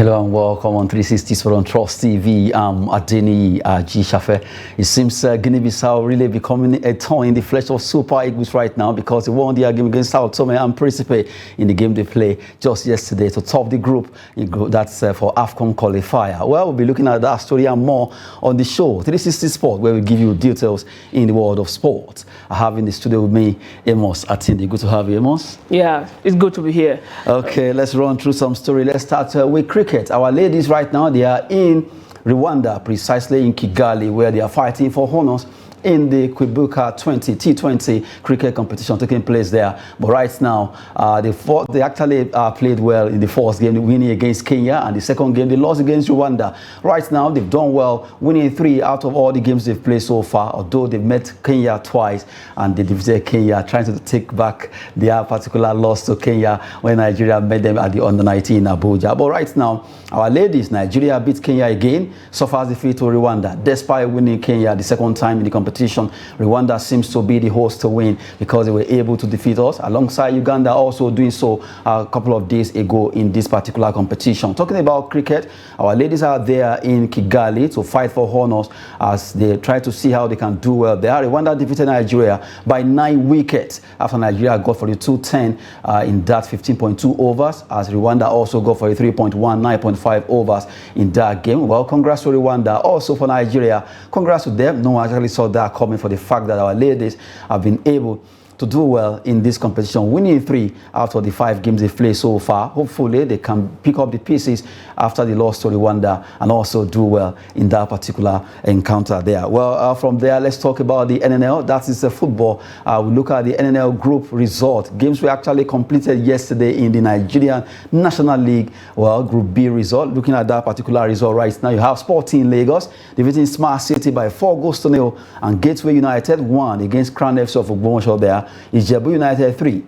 Hello and welcome on 360 Sport on Trust TV. I'm Adeni G. Shafe. It seems Guinea-Bissau really becoming a thorn in the flesh of Super Eagles right now because they won their game against Sao Tome and Principe in the game they played just yesterday to top the group. That's for AFCON Qualifier. Well, we'll be looking at that story and more on the show 360 Sport, where we give you details in the world of sport. I have in the studio with me Amos Atindi. Good to have you, Amos. Yeah, it's good to be here. Okay, let's run through some story. Let's start with cricket. Our ladies right now, they are in Rwanda, precisely in Kigali, where they are fighting for honors in the Kwibuka T20 cricket competition taking place there. But right now, they actually played well in the first game, winning against Kenya, and the second game they lost against Rwanda. Right now, they've done well, winning 3 out of all the games they've played so far, although they've met Kenya twice, and they defeated Kenya, trying to take back their particular loss to Kenya when Nigeria met them at the Under-19 in Abuja. But right now, our ladies, Nigeria beat Kenya again, suffers defeat to Rwanda. Despite winning Kenya the second time in the competition, Rwanda seems to be the host to win because they were able to defeat us, alongside Uganda also doing so a couple of days ago in this particular competition. Talking about cricket, our ladies are there in Kigali to fight for honors as they try to see how they can do well there. Rwanda defeated Nigeria by 9 wickets after Nigeria got for the 210 in that 15.2 overs, as Rwanda also got for the 3.1, 9.5 overs in that game. Well, congrats to Rwanda. Also for Nigeria, congrats to them. No one actually saw that coming, for the fact that our ladies have been able to do well in this competition, winning 3 out of the 5 games they've played so far. Hopefully, they can pick up the pieces after the loss to Rwanda and also do well in that particular encounter there. Well, from there, let's talk about the NNL. That is the football. We look at the NNL group result. Games were actually completed yesterday in the Nigerian National League. Well, Group B result. Looking at that particular result right now, you have Sporting Lagos defeating Smart City by 4-0, and Gateway United won against Crown FC of Ogbomoso there. Ijebu United 3,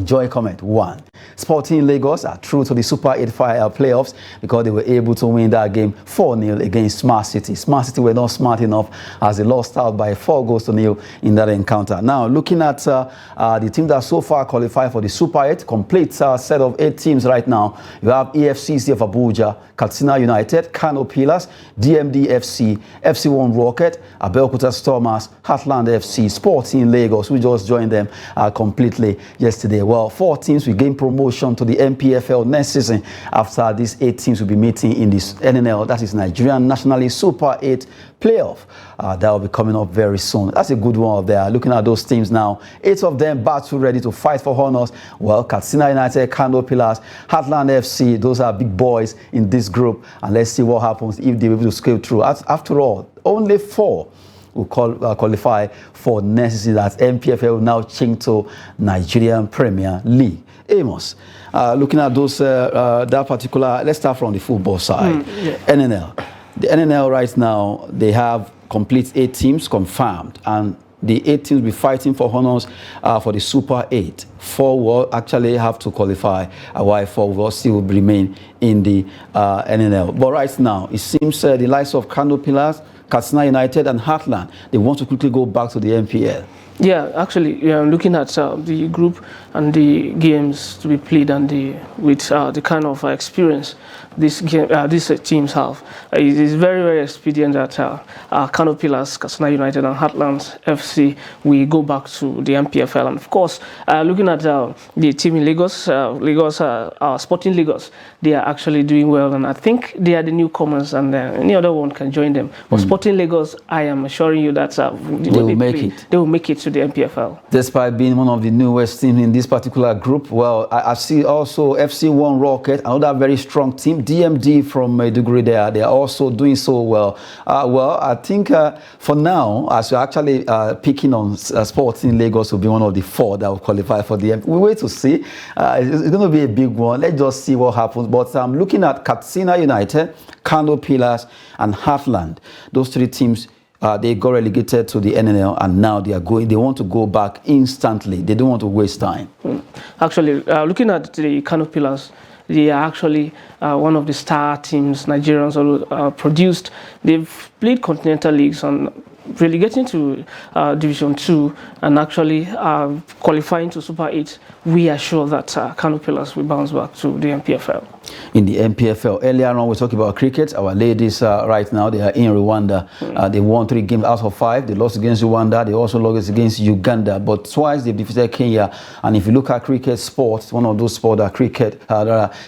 Joy Comet 1. Sporting Lagos are through to the Super 8 playoffs because they were able to win that game 4-0 against Smart City. Smart City were not smart enough as they lost out by 4-0 in that encounter. Now, looking at the teams that so far qualify for the Super 8, complete set of 8 teams right now. You have AFCC of Abuja, Katsina United, Kano Pillars, DMD FC, FC1 Rocket, Abeokuta Stormers, Heartland FC, Sporting Lagos. We just joined them completely yesterday. Well, 4 teams will gain promotion to the MPFL next season after these 8 teams will be meeting in this NNL, that is Nigerian National League Super 8 playoff. That will be coming up very soon. That's a good one up there. Looking at those teams now, 8 of them battle ready to fight for honors. Well, Katsina United, Kano Pillars, Heartland FC, those are big boys in this group, and let's see what happens if they're able to scale through. After all, only 4 will qualify for next season. That MPFL will now change to Nigerian Premier League. Amos, looking at those that particular, let's start from the football side. NNL. The NNL right now, they have complete 8 teams confirmed, and the 8 teams will be fighting for honors for the Super 8. 4 will actually have to qualify, while 4 will still remain in the NNL. But right now, it seems the likes of Kano Pillars, Katsina United and Heartland, they want to quickly go back to the MPL. Yeah, actually, looking at the group and the games to be played and with the kind of experience these teams have, it is very, very expedient that Kano Pillars, Katsina United and Heartland FC will go back to the MPFL. And of course, looking at the team in Lagos, Sporting Lagos, they are actually doing well, and I think they are the newcomers, and any other one can join them. But Sporting Lagos, I am assuring you that they will make it to the MPFL. Despite being one of the newest teams in this particular group, well, I see also FC1 Rocket, another very strong team. DMD from Maiduguri there, they are also doing so well. Well, I think for now, as we're actually picking on Sporting Lagos will be one of the 4 that will qualify for the MP. We wait to see. It's going to be a big one. Let's just see what happens. But I'm looking at Katsina United, Kano Pillars, and Heartland. Those 3 teams, they got relegated to the NNL, and now they want to go back instantly. They don't want to waste time. Actually, looking at the Kano Pillars, they are actually one of the star teams Nigerians produced. They've played continental leagues, and relegating to Division 2 and actually qualifying to Super 8, we are sure that Kano Pillars will bounce back to the MPFL. In the MPFL, earlier on we talked about cricket. Our ladies right now, they are in Rwanda. They won 3 games out of 5. They lost against Rwanda. They also lost against Uganda. But twice they've defeated Kenya. And if you look at cricket sports, one of those sports that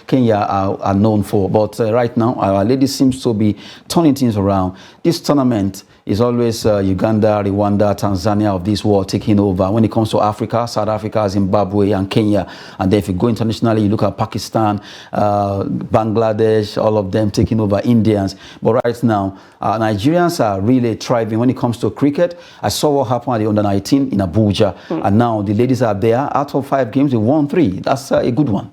Kenya are known for. But right now, our ladies seems to be turning things around. This tournament is always Uganda, Rwanda, Tanzania of this world taking over. When it comes to Africa, South Africa, Zimbabwe, and Kenya. And then if you go internationally, you look at Pakistan, Bangladesh, all of them taking over, Indians. But right now, Nigerians are really thriving when it comes to cricket. I saw what happened at the under-19 in Abuja. And now the ladies are there. Out of 5 games, they won 3. That's a good one.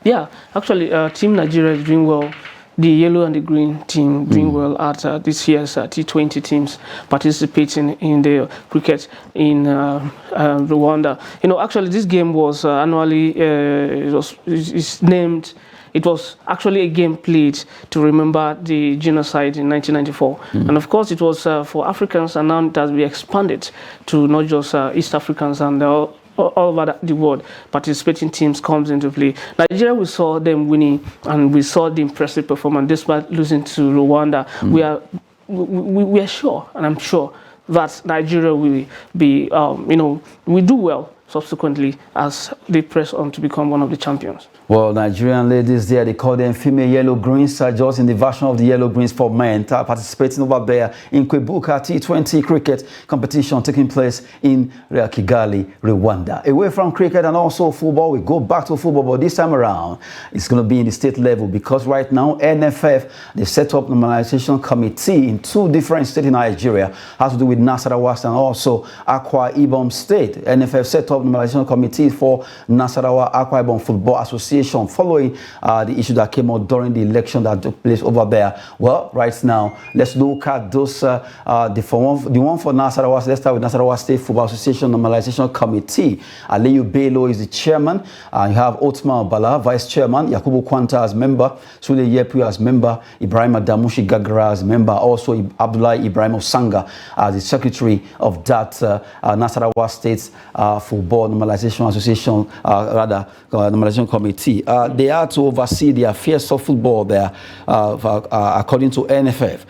Yeah, actually, Team Nigeria is doing well. The yellow and the green team doing well at this year's T20 teams participating in the cricket in Rwanda. You know, actually, this game was annually it's named. It was actually a game played to remember the genocide in 1994. And of course, it was for Africans, and now it has been expanded to not just East Africans and all over the world. Participating teams comes into play. Nigeria, we saw them winning, and we saw the impressive performance despite losing to Rwanda. We are sure, and I'm sure that Nigeria will be, you know, we do well subsequently as they press on to become one of the champions. Well, Nigerian ladies there, they call them female yellow greens, just in the version of the yellow greens for men, participating over there in Kwibuka T20 cricket competition taking place in Kigali, Rwanda. Away from cricket and also football, we go back to football, but this time around, it's going to be in the state level because right now, NFF, they set up normalization committee in 2 different states in Nigeria, has to do with Nasarawa and also Akwa Ibom State. NFF set up normalization committee for Nasarawa Akwa Ibom Football Association following the issue that came out during the election that took place over there. Well, right now, let's look at those, the one for Nasarawa. Let's start with Nasarawa State Football Association Normalization Committee. Aliyu Bello is the chairman. You have Otman Bala, vice chairman. Yakubu Kwanta as member. Sule Yepu as member. Ibrahim Adamushi Gagara as member. Also, Abdullah Ibrahim Osanga as the secretary of that Nasarawa State Football Normalization Association, Normalization Committee. They are to oversee the affairs of football there, according to NFF,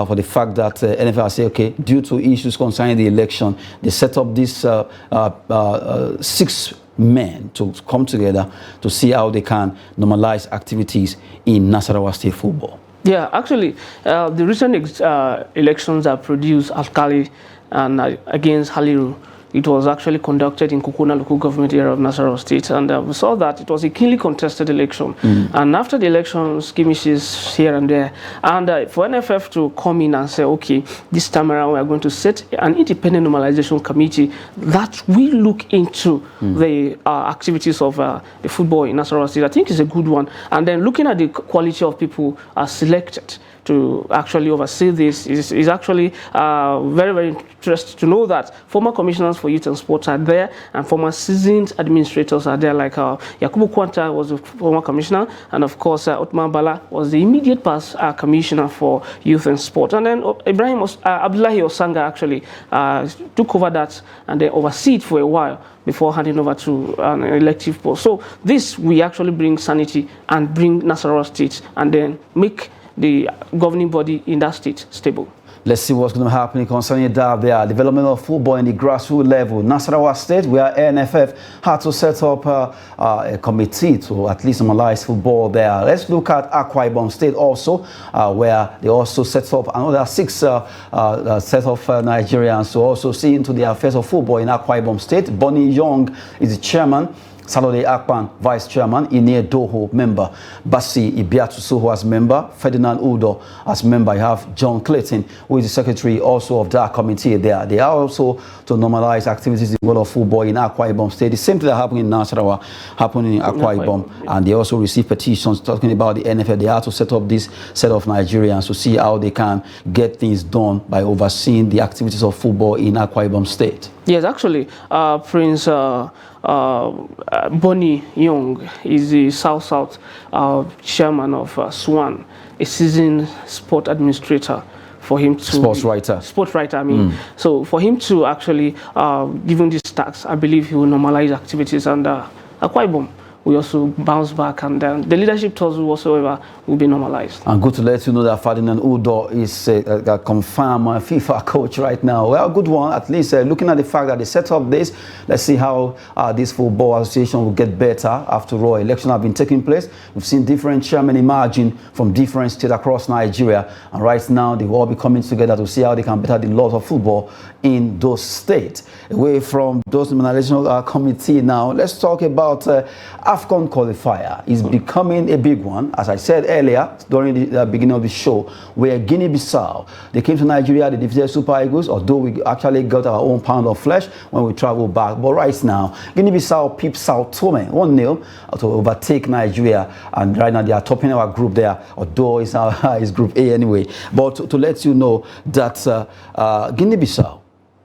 for the fact that NFF say, okay, due to issues concerning the election, they set up this 6 men to come together to see how they can normalize activities in Nasarawa State football. Yeah, actually, the recent elections that produced Alkali and against Haliru. It was actually conducted in Kukuna local government area of Nasarawa State, and we saw that it was a keenly contested election. And after the election, skirmishes here and there, and for NFF to come in and say, okay, this time around we are going to set an independent normalization committee that will look into the activities of the football in Nasarawa State, I think is a good one. And then looking at the quality of people selected to actually oversee this is actually very, very interesting to know that former commissioners for youth and sports are there, and former seasoned administrators are there, like Yakubu Kwanta was the former commissioner, and of course Otman Bala was the immediate past commissioner for youth and sport. And then Ibrahim Abdullahi Osanga actually took over that and then oversee it for a while before handing over to an elective post. So this will actually bring sanity and bring Nasarawa State and then make the governing body in that state stable. Let's see what's going to happen concerning that there. Development of football in the grassroots level. Nasarawa State, where NFF had to set up a committee to at least normalize football there. Let's look at Akwa Ibom State also, where they also set up another 6 set of Nigerians to also see into the affairs of football in Akwa Ibom State. Bonnie Young is the chairman. Salode Akpan, Vice Chairman, Ine Doho, member, Basi Ibiatusu as member, Ferdinand Udo as member. You have John Clayton, who is the secretary also of that committee there. They are also to normalize activities in the world of football in Akwa Ibom State. The same thing that happened in Nasarawa happened in Akwa Ibom, and they also receive petitions talking about the NFL. They have to set up this set of Nigerians to see how they can get things done by overseeing the activities of football in Akwa Ibom State. Yes, actually, Prince Bonnie Young is the South chairman of SWAN, a seasoned sport administrator for him to sports writer. I mean, so for him to actually given this task, I believe he will normalize activities, and Akwa Ibom we also bounce back, and the leadership tours whatsoever will be normalized. And good to let you know that Ferdinand Udo is a confirmed FIFA coach right now. Well, good one, at least looking at the fact that they set up this. Let's see how this football association will get better. After all, elections have been taking place. We've seen different chairmen emerging from different states across Nigeria, and right now they will all be coming together to see how they can better the laws of football in those states. Away from those nominational committee now, let's talk about AFCON qualifier. Is becoming a big one, as I said earlier during the beginning of the show, where Guinea-Bissau, they came to Nigeria, they defeated Super Eagles, although we actually got our own pound of flesh when we travel back. But right now, Guinea-Bissau peeped Sao Tome 1-0 to overtake Nigeria, and right now they are topping our group there, although it's Group A anyway. But to let you know that Guinea-Bissau,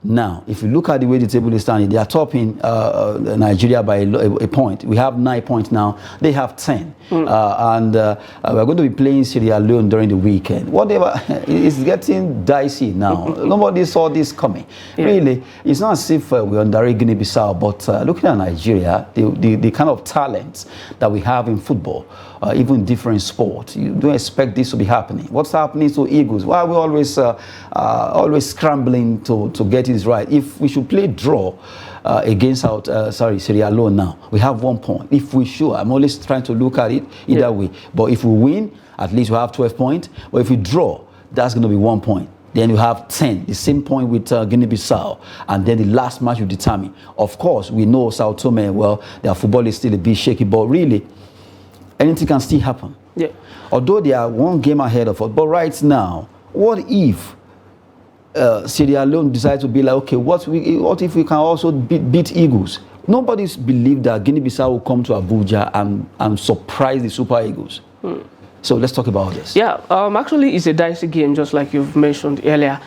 now, if you look at the way the table is standing, they are topping Nigeria by a point. We have 9 points now. They have 10. And we're going to be playing Sierra Leone during the weekend. Whatever, it's getting dicey now. Nobody saw this coming. Yeah. Really, it's not as if we underrate Guinea-Bissau, but looking at Nigeria, the kind of talent that we have in football, even different sports, you don't expect this to be happening. What's happening to Eagles? Why are we always scrambling to get it right? If we should play draw against Sierra Leone now, we have 1 point. If we should, I'm always trying to look at it either way. But if we win, at least we have 12 points. But if we draw, that's going to be 1 point. Then you have 10, the same point with Guinea-Bissau, and then the last match will determine. Of course, we know Sao Tome, well, their football is still a bit shaky, but really, anything can still happen. Yeah. Although they are 1 game ahead of us, but right now, what if Sierra Leone decide to be like, okay, what if we can also beat Eagles? Nobody's believed that Guinea-Bissau will come to Abuja and surprise the Super Eagles. So let's talk about this. Yeah, actually it's a dicey game, just like you've mentioned earlier.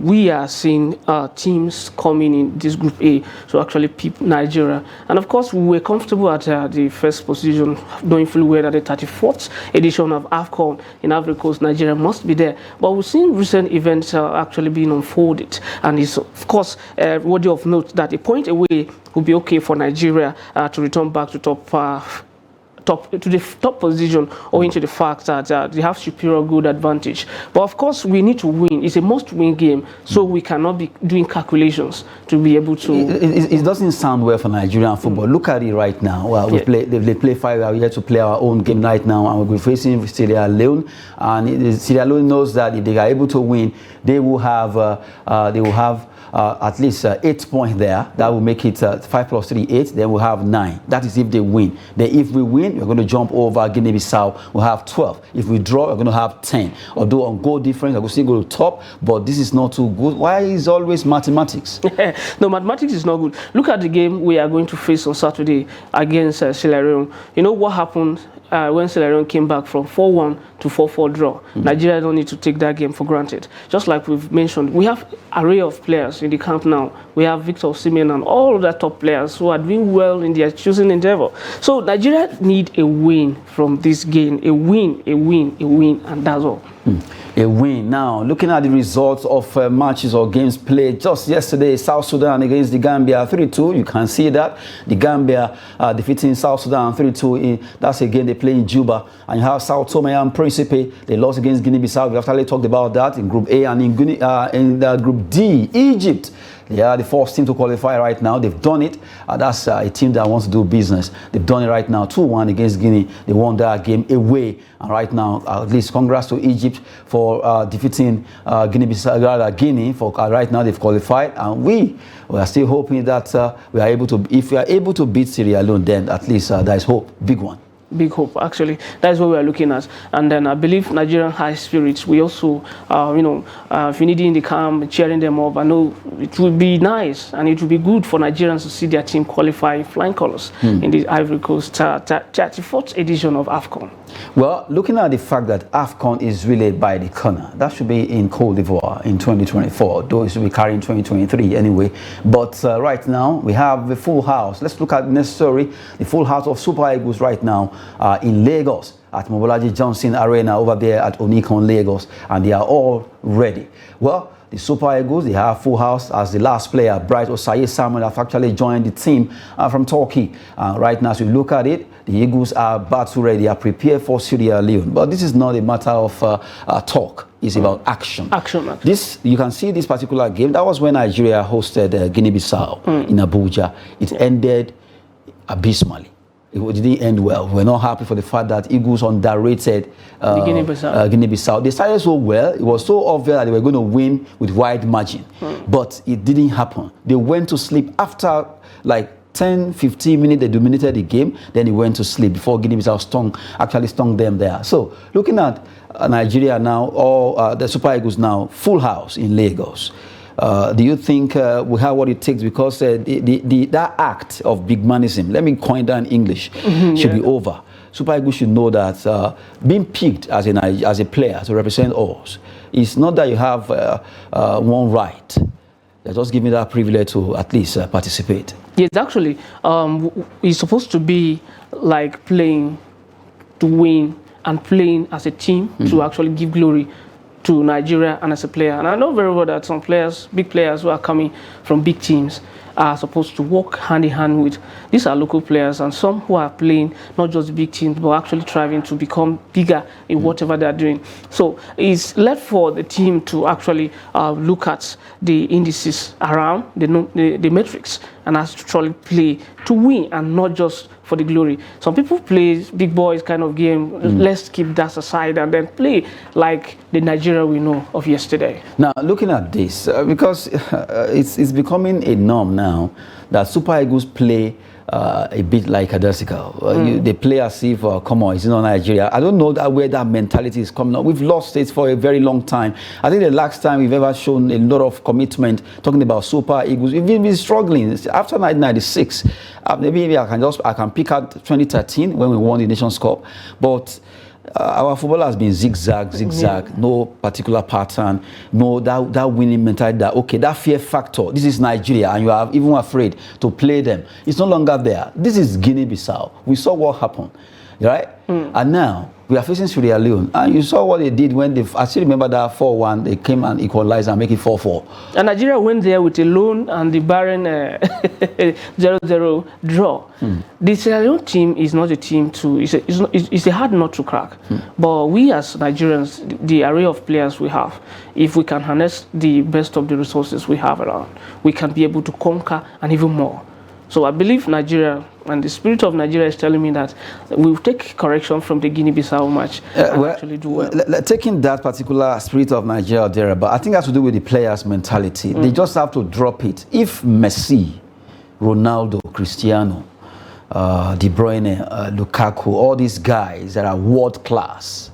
We are seeing teams coming in this Group A, so actually Nigeria. And of course, we were comfortable at the first position, knowing fully well that the 34th edition of AFCON in Ivory Coast, Nigeria must be there. But we've seen recent events actually being unfolded. And it's, of course, worthy of note that a point away will be okay for Nigeria to return back to the top position, owing to the fact that they have superior goal advantage. But of course, we need to win. It's a must-win game, so we cannot be doing calculations to be able to. It doesn't sound well for Nigerian football. Look at it right now. Well, they play 5 hours. We have to play our own game right now, and we'll be facing Sierra Leone. And Sierra Leone knows that if they are able to win, they will have at least 8 points there. That will make it 5 plus 3, 8. Then we'll have 9. That is if they win. Then if we win, we're going to jump over Guinea-Bissau. We'll have 12. If we draw, we're going to have 10. Although on goal difference, I will still go to top. But this is not too good. Why is always mathematics? No, mathematics is not good. Look at the game we are going to face on Saturday against Sierra Leone. You know what happened when Sierra Leone came back from 4-1 to 4-4 draw? Nigeria don't need to take that game for granted. Just like we've mentioned, we have an array of players in the camp now. We have Victor Osimhen and all of the top players who are doing well in their choosing endeavor. So Nigeria need a win from this game. A win, and that's all. A win. Now, looking at the results of matches or games played just yesterday, South Sudan against the Gambia 3-2. You can see that the Gambia defeating South Sudan 3-2. That's again they play in Juba. And you have Sao Tome and Principe. They lost against Guinea-Bissau. We actually talked about that in Group A, and in Group D, Egypt. They are the first team to qualify right now. They've done it. That's a team that wants to do business. They've done it right now. 2-1 against Guinea. They won that game away. And right now, at least congrats to Egypt for defeating Guinea. For right now, they've qualified. And we are still hoping that we are able to. If we are able to beat Sierra Leone, then at least there is hope. Big one. Big hope, actually. That's what we are looking at. And then I believe Nigerian high spirits, we also, if you need in the camp, cheering them up, I know it would be nice and it would be good for Nigerians to see their team qualify flying colors in the Ivory Coast 34th edition of AFCON. Well, looking at the fact that AFCON is really by the corner, that should be in Côte d'Ivoire in 2024, though it should be carrying 2023 anyway. But right now, we have the full house. Let's look at the next story. The full house of Super Eagles right now in Lagos. at Mobolaji Johnson Arena over there at Onikon, Lagos, and they are all ready. Well, the Super Eagles, they have full house as the last player, Bright Osayi Samuel, have actually joined the team from Turkey. Right now, as we look at it, the Eagles are battle ready, are prepared for Sierra Leone. But this is not a matter of talk. It's about action. Action. This, you can see this particular game. That was when Nigeria hosted Guinea-Bissau in Abuja. It ended abysmally. It didn't end well. We're not happy for the fact that Eagles underrated Guinea-Bissau. They started so well. It was so obvious that they were going to win with wide margin. But it didn't happen. They went to sleep after like 10-15 minutes. They dominated the game. Then they went to sleep before Guinea-Bissau actually stung them there. So looking at Nigeria now, or the Super Eagles now, full house in Lagos. Do you think we have what it takes? Because that act of big manism, let me coin that in English, should be over. Super Eagles should know that being picked as a player to represent us, it's not that you have one right. They're just giving that privilege to at least participate. Yes, actually, it's supposed to be like playing to win and playing as a team to actually give glory to Nigeria and as a player. And I know very well that some players, big players who are coming from big teams, are supposed to work hand in hand with. These are local players, and some who are playing not just big teams but actually striving to become bigger in whatever they are doing. So it's left for the team to actually look at the indices around the metrics and actually play to win and not just for the glory. Some people play big boys kind of game. Let's keep that aside and then play like the Nigeria we know of yesterday. Now, looking at this, because it's becoming a norm now that Super Eagles play a bit like Adesical. They play as if, come on, it's not Nigeria. I don't know where that mentality is coming up. We've lost it for a very long time. I think the last time we've ever shown a lot of commitment talking about Super Eagles, we've been struggling. After 1996, maybe I can pick out 2013 when we won the Nations Cup. But our football has been zigzag, no particular pattern, no that winning mentality, that okay, that fear factor, this is Nigeria and you are even afraid to play them. It's no longer there. This is Guinea-Bissau. We saw what happened, right? And now we are facing Sierra Leone, and you saw what they did when I still remember that 4-1, they came and equalized and make it 4-4. And Nigeria went there with a lone and the barren 0-0 draw. The Sierra Leone team is not a team it's a hard nut to crack. But we as Nigerians, the array of players we have, if we can harness the best of the resources we have around, we can be able to conquer and even more. So I believe Nigeria, and the spirit of Nigeria is telling me that we'll take correction from the Guinea-Bissau match and actually do well. Taking that particular spirit of Nigeria there, but I think it has to do with the players' mentality. They just have to drop it. If Messi, Ronaldo, Cristiano, De Bruyne, Lukaku, all these guys that are world class,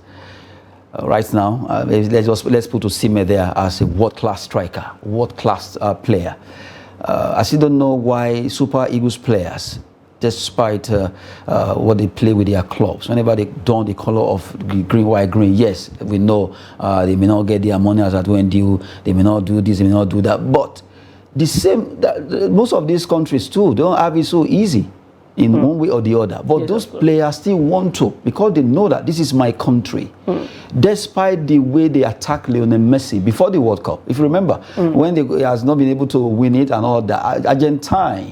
right now, let's put Osimhen there as a world class striker, world class player. I still don't know why Super Eagles players, despite what they play with their clubs, whenever they don the color of green, white, green, yes, we know they may not get their money as at when due, they may not do this, they may not do that, but the same, most of these countries too don't have it so easy in one way or the other, but yes, those players still want to, because they know that this is my country. Despite the way they attack Leone Messi before the World Cup, if you remember, when he has not been able to win it and all that, Argentina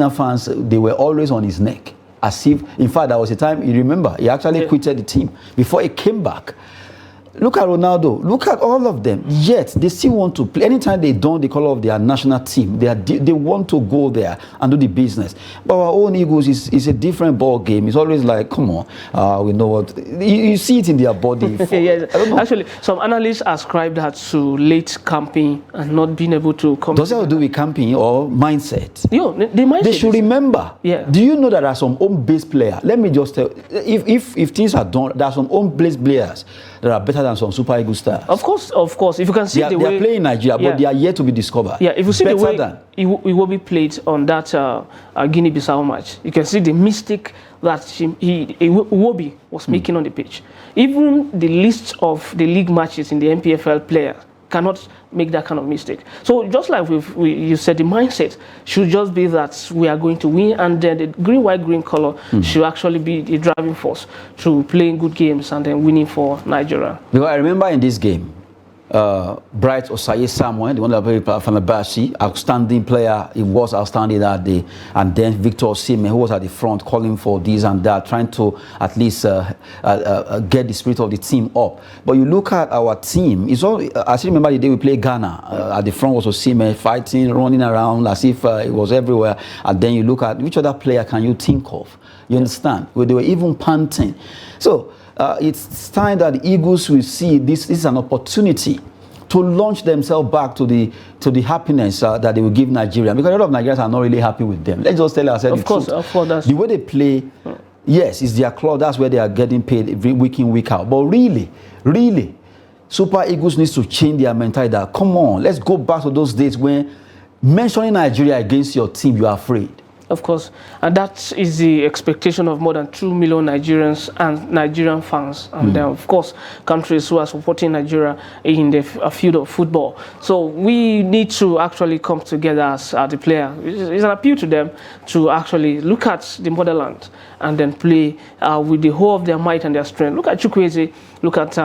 fans, they were always on his neck, as if, in fact, there was a time, you remember, he actually quitted the team before he came back. Look at Ronaldo. Look at all of them. Yet they still want to play. Anytime they don the color of their national team, they want to go there and do the business. But our own Eagles is a different ball game. It's always like, come on, we know what. You see it in their body. Yes. Actually, some analysts ascribe that to late camping and not being able to come. Does that have to do with camping or mindset? The mindset. They should remember. Yeah. Do you know that there are some home-based players? Let me just tell. If things are done, there are some home-based players that are better than some Super Eagles stars. Of course. If you can see the way they are playing in Nigeria, but they are yet to be discovered. Yeah, if you see the way it will be played on that Guinea-Bissau match, you can see the mistake that Iwobi was making on the pitch. Even the list of the league matches in the MPFL players cannot make that kind of mistake. So just like you said, the mindset should just be that we are going to win, and then the green, white, green color should actually be the driving force to playing good games and then winning for Nigeria. Because I remember in this game, Bright Osayi Samuel, the one that played from the Bashi, outstanding player. He was outstanding that day. And then Victor Osimhen, who was at the front calling for this and that, trying to at least get the spirit of the team up. But you look at our team, it's all, I still remember the day we played Ghana. At the front was Osimhen fighting, running around as if it was everywhere. And then you look at which other player can you think of? You understand? Where they were even panting. So, it's time that the Eagles will see this is an opportunity to launch themselves back to the happiness that they will give Nigeria, because a lot of Nigerians are not really happy with them. Let's just tell ourselves the truth. Of course, the way they play, yes, it's their club. That's where they are getting paid every week in, week out. But really, Super Eagles needs to change their mentality. That, come on, let's go back to those days when mentioning Nigeria against your team, you are afraid. Of course, and that is the expectation of more than 2 million Nigerians and Nigerian fans, and of course, countries who are supporting Nigeria in the field of football. So we need to actually come together as the player. It's an appeal to them to actually look at the motherland and then play with the whole of their might and their strength. Look at Chukwueze, look at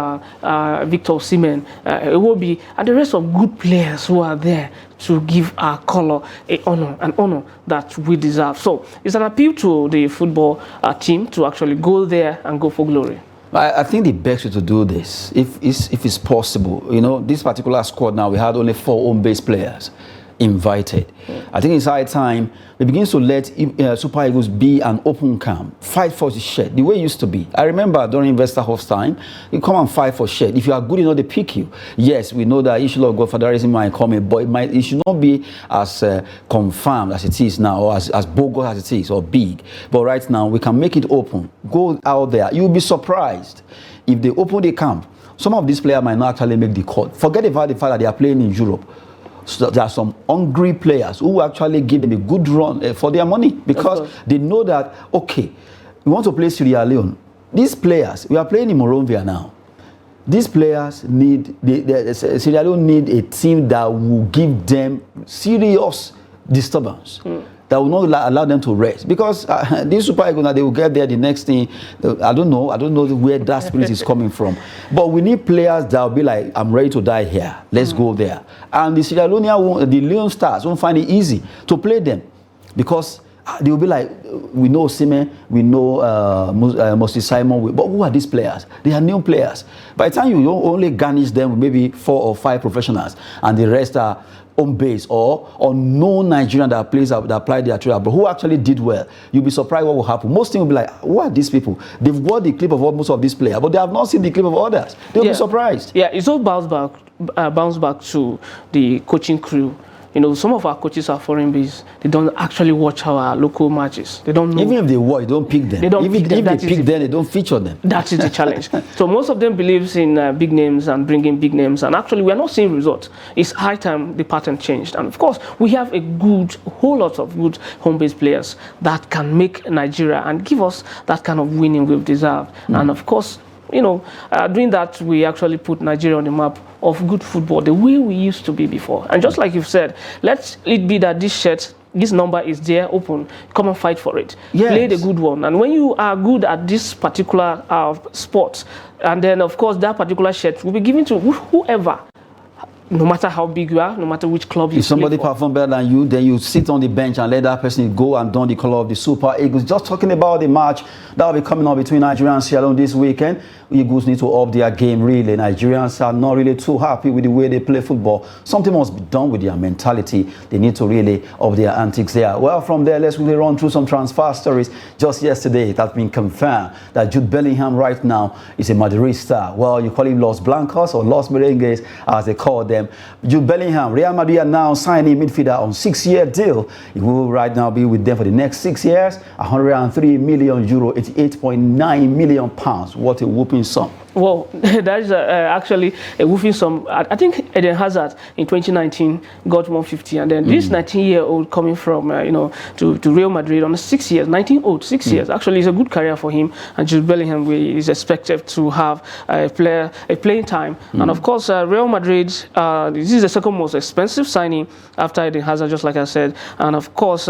Victor Osimhen, Iwobi, and the rest of good players who are there to give our color an honor that we deserve. So it's an appeal to the football team to actually go there and go for glory. I think the best way to do this, if it's possible, you know, this particular squad now, we had only 4 home-based players invited. I think it's high time we begin to let Super Eagles be an open camp, fight for the shirt, the way it used to be. I remember during Westerhof's time, you come and fight for shirt. If you are good enough, they pick you. Yes, we know that issue of godfatherism might come in, but it should not be as confirmed as it is now, or as bogus as it is, or big. But right now, we can make it open. Go out there. You'll be surprised if they open the camp. Some of these players might not actually make the cut. Forget about the fact that they are playing in Europe. So there are some hungry players who actually give them a good run for their money, because they know that, okay, we want to play Sierra Leone. These players, we are playing in Monrovia now. These players need, Sierra Leone need a team that will give them serious disturbance. That will not allow them to rest, because these Super Eagles, they will get there the next thing. I don't know where that spirit is coming from, but we need players that will be like, I'm ready to die here, let's go there. And the Sierra Leone, the Leone Stars won't find it easy to play them, because they will be like, we know Osimhen, we know Moses Simon, but who are these players? They are new players. By the time you only garnish them with maybe 4 or 5 professionals, and the rest are home base or unknown Nigerian that applied their trade, but who actually did well, you'll be surprised what will happen. Most things will be like, who are these people? They've got the clip of most of these players, but they have not seen the clip of others. They'll be surprised. Yeah, it's all bounce back to the coaching crew. You know, some of our coaches are foreign based. They don't actually watch our local matches. They don't know. Even if they watch, they don't pick them. They don't pick them. If they pick them, they don't feature them. That is the challenge. So most of them believes in big names and bringing big names. And actually, we are not seeing results. It's high time the pattern changed. And of course, we have a whole lot of good home-based players that can make Nigeria and give us that kind of winning we've deserved. And of course, you know, doing that, we actually put Nigeria on the map of good football, the way we used to be before. And just like you've said, let it be that this number is there, open, come and fight for it. Yes. Play the good one. And when you are good at this particular sport, and then, of course, that particular shirt will be given to whoever, no matter how big you are, no matter which club you play for. If somebody performs better than you, then you sit on the bench and let that person go and don the color of the Super Eagles. Just talking about the match that will be coming up between Nigeria and Sierra Leone this weekend. Eagles need to up their game, really. Nigerians are not really too happy with the way they play football. Something must be done with their mentality. They need to really up their antics there. Well, from there, let's really run through some transfer stories. Just yesterday, it has been confirmed that Jude Bellingham right now is a Madridista. Well, you call him Los Blancos or Los Merengues, as they call them. Jude Bellingham, Real Madrid are now signing midfielder on 6-year deal. He will right now be with them for the next 6 years. 103 million euro, 88.9 million pounds. What a whooping sum. Well, that is actually a woofing sum. I think Eden Hazard in 2019 got 150, and then this 19-year-old coming from to Real Madrid on 6 years, 19 old, 6 years. Actually, it's a good career for him. And Jude Bellingham is expected to have a playing time. And of course, Real Madrid. This is the second most expensive signing after Eden Hazard, just like I said. And of course,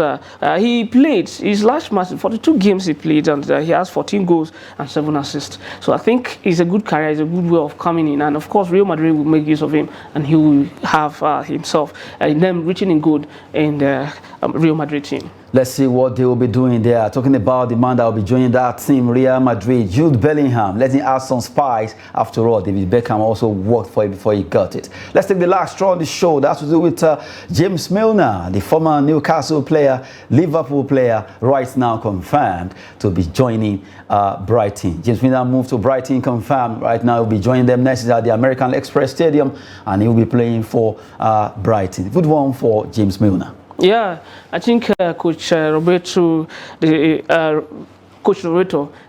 he played his last match, 42 games he played, and he has 14 goals and 7 assists. So I think it's a good career, it's a good way of coming in. And of course, Real Madrid will make use of him, and he will have himself them reaching in good in the Real Madrid team. Let's see what they will be doing there. Talking about the man that will be joining that team, Real Madrid, Jude Bellingham. Let's add some spice. After all, David Beckham also worked for it before he got it. Let's take the last straw on the show. That's to do with James Milner, the former Newcastle player, Liverpool player, right now confirmed to be joining Brighton. James Milner moved to Brighton, confirmed. Right now, he'll be joining them next at the American Express Stadium, and he'll be playing for Brighton. Good one for James Milner. Yeah, I think Coach Roberto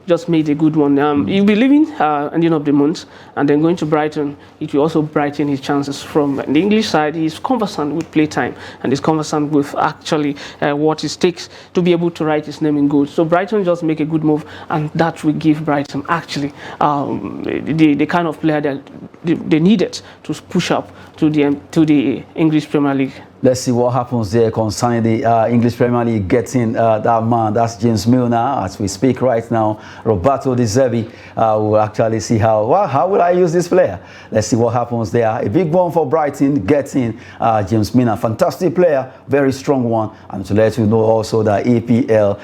just made a good one. He'll be leaving at the end of the month and then going to Brighton. It will also brighten his chances from the English side. He's conversant with playtime, and he's conversant with actually what it takes to be able to write his name in goal. So Brighton just make a good move, and that will give Brighton actually the kind of player that they needed to push up to the English Premier League. Let's see what happens there concerning the English Premier League getting that man. That's James Milner. As we speak right now, Roberto De Zerbi will actually see how will I use this player. Let's see what happens there. A big one for Brighton getting James Milner. Fantastic player, very strong one. And to let you know also that APL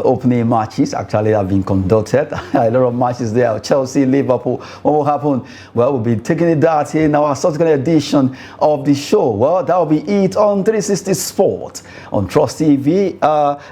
opening matches actually have been conducted. A lot of matches there. Chelsea, Liverpool. What will happen? Well, we'll be taking it that in our subsequent edition of the show. Well, that will be it on 360 Sport on Trust TV.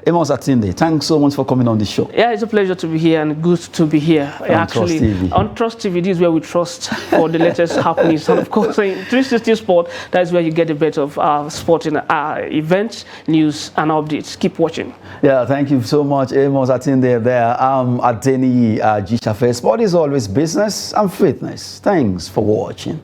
Amos Atinde, thanks so much for coming on the show. Yeah, it's a pleasure to be here and good to be here. On Trust TV. On Trust TV, this is where we trust for the latest happenings. And of course, in 360 Sport, that is where you get a bit of sporting events, news, and updates. Keep watching. Yeah, thank you so much, Amos Atinde there. I'm Adeni Gishafe. Sport is always business and fitness. Thanks for watching.